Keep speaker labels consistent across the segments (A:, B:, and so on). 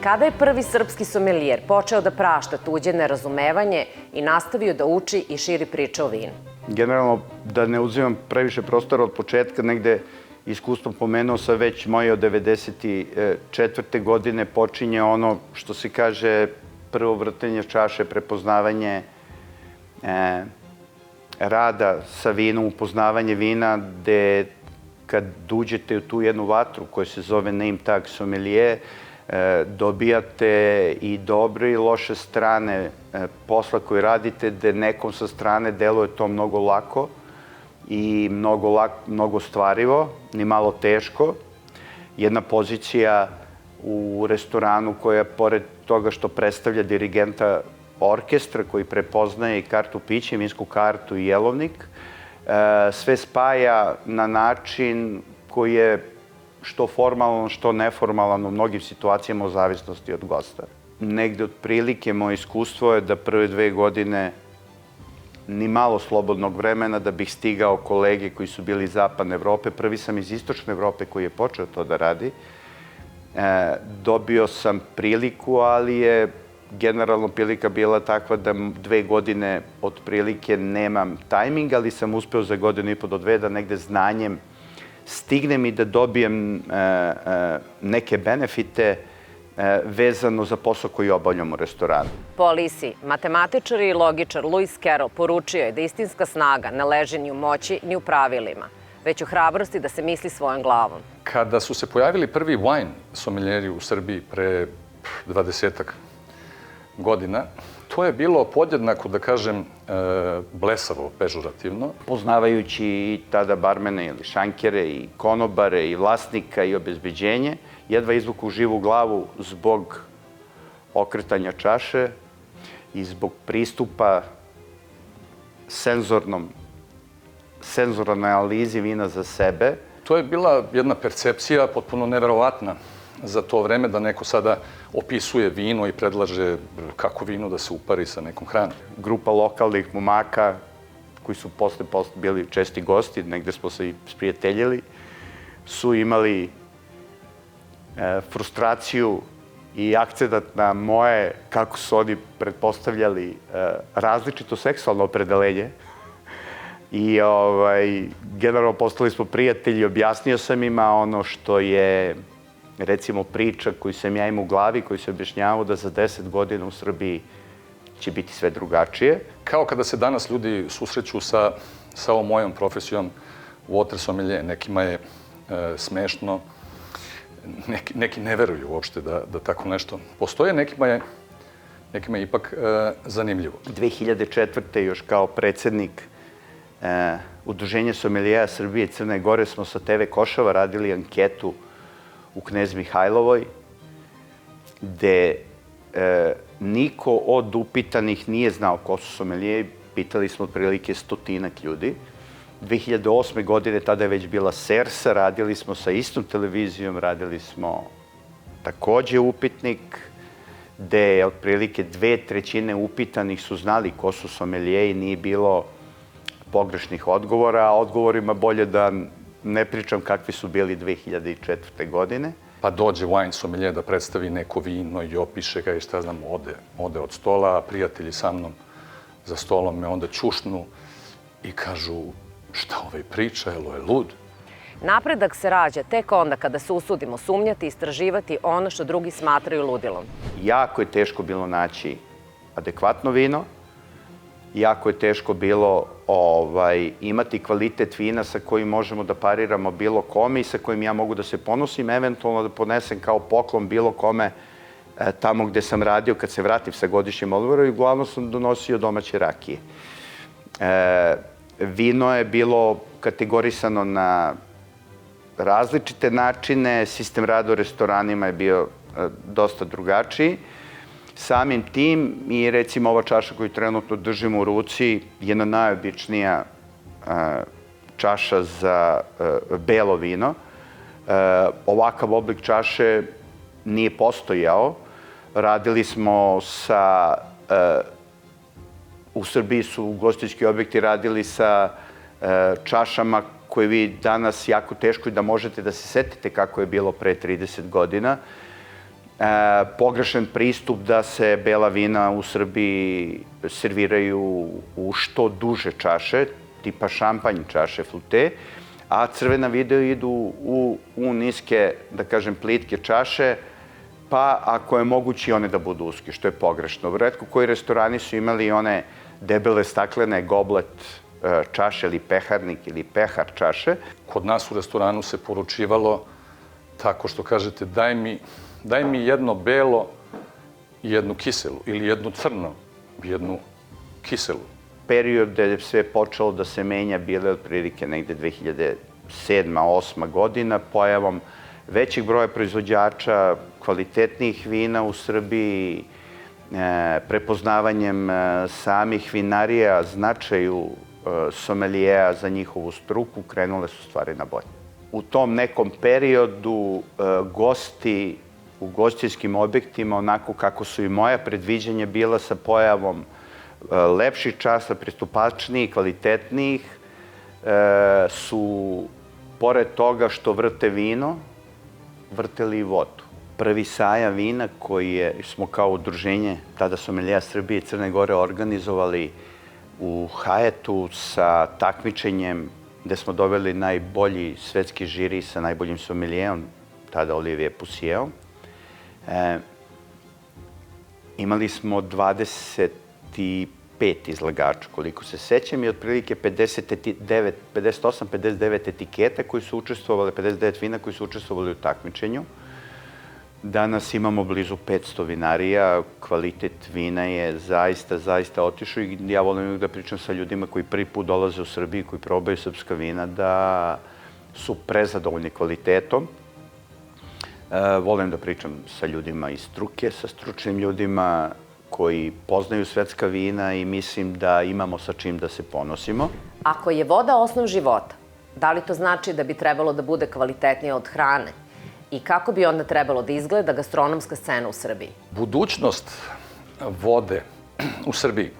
A: Kada je prvi srpski somelijer počeo da prašta tuđe nerazumevanje i nastavio da uči i širi priče o vinu?
B: Generalno, da ne uzimam previše prostora od početka, negde iskustvom pomenuo sam već moje od 1994. godine počinje ono što se kaže prvo vrtenje čaše, prepoznavanje rada sa vinom, upoznavanje vina, gde kad uđete u tu jednu vatru koja se zove name tag sommelier, dobijate i dobre i loše strane posla koji radite, gde nekom sa strane deluje to mnogo lako i mnogo stvarivo, ni malo teško. Jedna pozicija u restoranu koja, pored toga što predstavlja dirigenta orkestra koji prepoznaje i kartu pića, i vinsku kartu i jelovnik, sve spaja na način koji je što formalan, što neformalan u mnogim situacijama u zavisnosti od gosta. Negde otprilike moje iskustvo je da prve 2 godine ni malo slobodnog vremena da bih stigao kolege koji su bili iz Zapadne Evrope. Prvi sam iz Istočne Evrope koji je počeo to da radi. Dobio sam priliku, ali je generalno prilika bila takva da 2 godine otprilike nemam tajming, ali sam uspeo za 1,5 do 2 da negde znanjem stignem i da dobijem neke benefite vezano za posao koji obavljam u restoranu.
A: Po Alisi, matematičar i logičar Lewis Carroll poručio je da istinska snaga ne leži ni u moći ni u pravilima, već u hrabrosti da se misli svojom glavom.
C: Kada su se pojavili prvi wine sommelieri u Srbiji pre 20-ak godina, to je bilo podjednako, da kažem, blesavo, pežorativno.
B: Poznavajući i tada barmene ili šankere i konobare i vlasnika i obezbeđenje, jedva izvuku živu glavu zbog okretanja čaše i zbog pristupa senzornoj analizi vina za sebe.
C: To je bila jedna percepcija potpuno neverovatna za to vreme, da neko sada opisuje vino i predlaže kako vino da se upari sa nekom hranom.
B: Grupa lokalnih momaka koji su posle bili česti gosti, negde smo se i sprijateljili, su imali frustraciju i akcenat na moje, kako su oni pretpostavljali, različito seksualno opredelenje. I generalno postali smo prijatelji, objasnio sam ima ono što je, recimo, priča koju sam ja imao u glavi, koju sam objašnjavao da za 10 godina u Srbiji će biti sve drugačije.
C: Kao kada se danas ljudi susreću sa ovom mojom profesijom water sommelier, nekima je smešno, neki ne veruju uopšte da tako nešto postoje, nekima je ipak zanimljivo.
B: 2004. još kao predsednik Udruženja sommelijera Srbije i Crne Gore smo sa TV Košava radili anketu u Knez Mihajlovoj, gde niko od upitanih nije znao ko su sommelijeri. Pitali smo otprilike 100-ak ljudi. 2008. godine, tada je već bila Sersa, radili smo sa istom televizijom, radili smo takođe upitnik, gde je otprilike 2/3 upitanih su znali ko su sommelijeri, nije bilo pogrešnih odgovora, a odgovorima bolje da ne pričam kakvi su bili 2004. godine.
C: Pa dođe wine sommelier da predstavi neko vino i opiše ga i šta znam, ode od stola, a prijatelji sa mnom za stolom me onda ćušnu i kažu šta ovaj priča, jel je lud?
A: Napredak se rađa tek onda kada se usudimo sumnjati i istraživati ono što drugi smatraju ludilom.
B: Jako je teško bilo naći adekvatno vino, jako je teško bilo imati kvalitet vina sa kojim možemo da pariramo bilo kome i sa kojim ja mogu da se ponosim, eventualno da ponesem kao poklon bilo kome tamo gde sam radio kad se vratim sa godišnjim odmorom i uglavnom sam donosio domaće rakije. Vino je bilo kategorisano na različite načine, sistem rada u restoranima je bio dosta drugačiji. Samim tim i recimo ova čaša koju trenutno držimo u ruci je najobičnija čaša za belo vino. Ovakav oblik čaše nije postojao. Radili smo u Srbiji su ugostiteljski objekti radili sa čašama koje vi danas jako teško da možete da se setite kako je bilo pre 30 godina. pogrešan pristup da se bela vina u Srbiji serviraju u što duže čaše, tipa šampanj čaše flute, a crvena vina idu u niske, da kažem, plitke čaše, pa ako je moguće one da budu uske, što je pogrešno. Retko koji restorani su imali one debele staklene goblet čaše ili peharnik ili pehar čaše.
C: Kod nas u restoranu se poručivalo tako što kažete daj mi jedno belo i jednu kiselu ili jednu crno i jednu kiselu.
B: Period gde je sve počelo da se menja bile otprilike negde 2007-2008 godina pojavom većeg broja proizvođača, kvalitetnijih vina u Srbiji, prepoznavanjem samih vinarija, značaju somelijeja za njihovu struku, krenule su stvari na bolje. U tom nekom periodu gosti u gostijskim objektima, onako kako su i moja predviđanja bila sa pojavom lepših časa, pristupačnijih, kvalitetnijih, su, pored toga što vrte vino, vrteli i vodu. Prvi sajam vina koji smo kao udruženje tada Somelija Srbije i Crne Gore organizovali u Hajetu sa takmičenjem gde smo doveli najbolji svetski žiri sa najboljim somelijeom, tada Olivier Poussielom. Imali smo 25 izlagača, koliko se sećam, i otprilike 58-59 etiketa koji su učestvovali, 59 vina koji su učestvovali u takmičenju. Danas imamo blizu 500 vinarija, kvalitet vina je zaista otišao i ja volim uvijek da pričam sa ljudima koji prvi put dolaze u Srbiji, koji probaju srpska vina, da su prezadovoljni kvalitetom. Volim da pričam sa ljudima iz struke, sa stručnim ljudima koji poznaju svetska vina i mislim da imamo sa čim da se ponosimo.
A: Ako je voda osnov života, da li to znači da bi trebalo da bude kvalitetnija od hrane? I kako bi onda trebalo da izgleda gastronomska scena u Srbiji?
C: Budućnost vode u Srbiji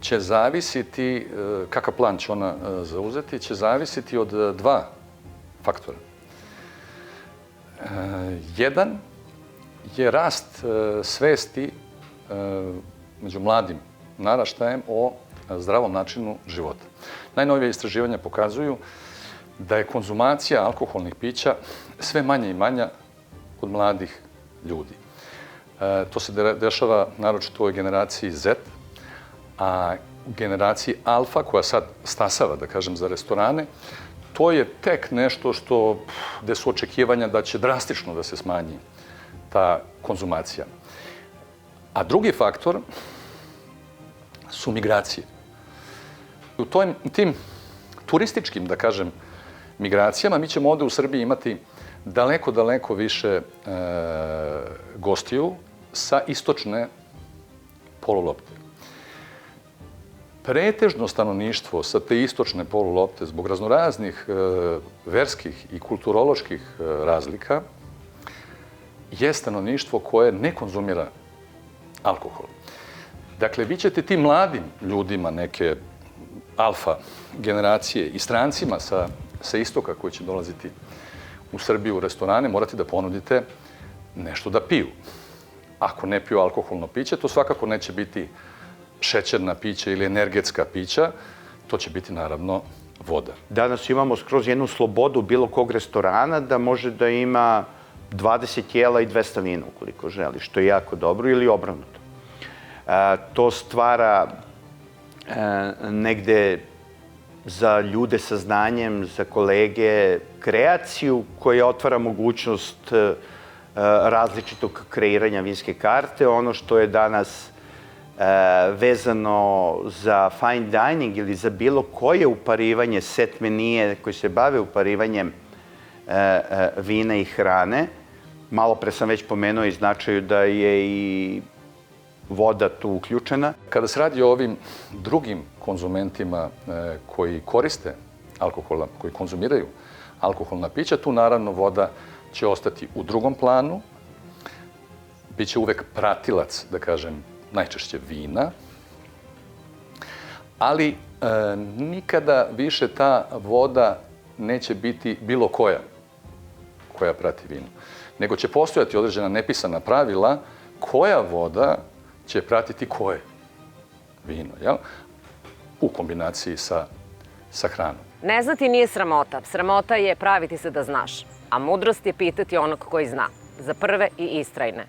C: će zavisiti, kakav plan će ona zauzeti, će zavisiti od dva faktora. Jedan je rast svesti među mladim naraštajem o zdravom načinu života. Najnovije istraživanja pokazuju da je konzumacija alkoholnih pića sve manja i manja kod mladih ljudi. To se dešava naročito u ovoj generaciji Z, a u generaciji Alfa, koja sad stasava, da kažem, za restorane, to je tek nešto gde su očekivanja da će drastično da se smanji ta konzumacija. A drugi faktor su migracije. U tim turističkim, da kažem, migracijama mi ćemo ovde u Srbiji imati daleko više gostiju sa istočne polulopte. Pretežno stanovništvo sa te istočne polulopte zbog raznoraznih verskih i kulturoloških razlika je stanovništvo koje ne konzumira alkohol. Dakle, vi ćete tim mladim ljudima, neke alfa generacije i strancima sa istoka koji će dolaziti u Srbiju u restorane, morate da ponudite nešto da piju. Ako ne piju alkoholno piće, to svakako neće biti šećerna pića ili energetska pića, to će biti naravno voda.
B: Danas imamo skroz jednu slobodu bilo kog restorana da može da ima 20 jela i 200 vina ukoliko želi, što je jako dobro, ili obrnuto. To stvara negde za ljude sa znanjem, za kolege, kreaciju koja otvara mogućnost različitog kreiranja vinske karte. Ono što je danas vezano za fine dining ili za bilo koje uparivanje, set menije koji se bave uparivanjem vina i hrane. Malo pre sam već pomenuo i značaju da je i voda tu uključena.
C: Kada se radi o ovim drugim konzumentima koji koriste alkohol, koji konzumiraju alkoholna pića, tu naravno voda će ostati u drugom planu, biće uvek pratilac, da kažem, najčešće vina, ali nikada više ta voda neće biti bilo koja prati vino. nego će postojati određena nepisana pravila koja voda će pratiti koje vino, jel? U kombinaciji sa hranom.
A: Ne znati nije sramota. Sramota je praviti se da znaš. A mudrost je pitati onog koji zna. Za prve i istrajne.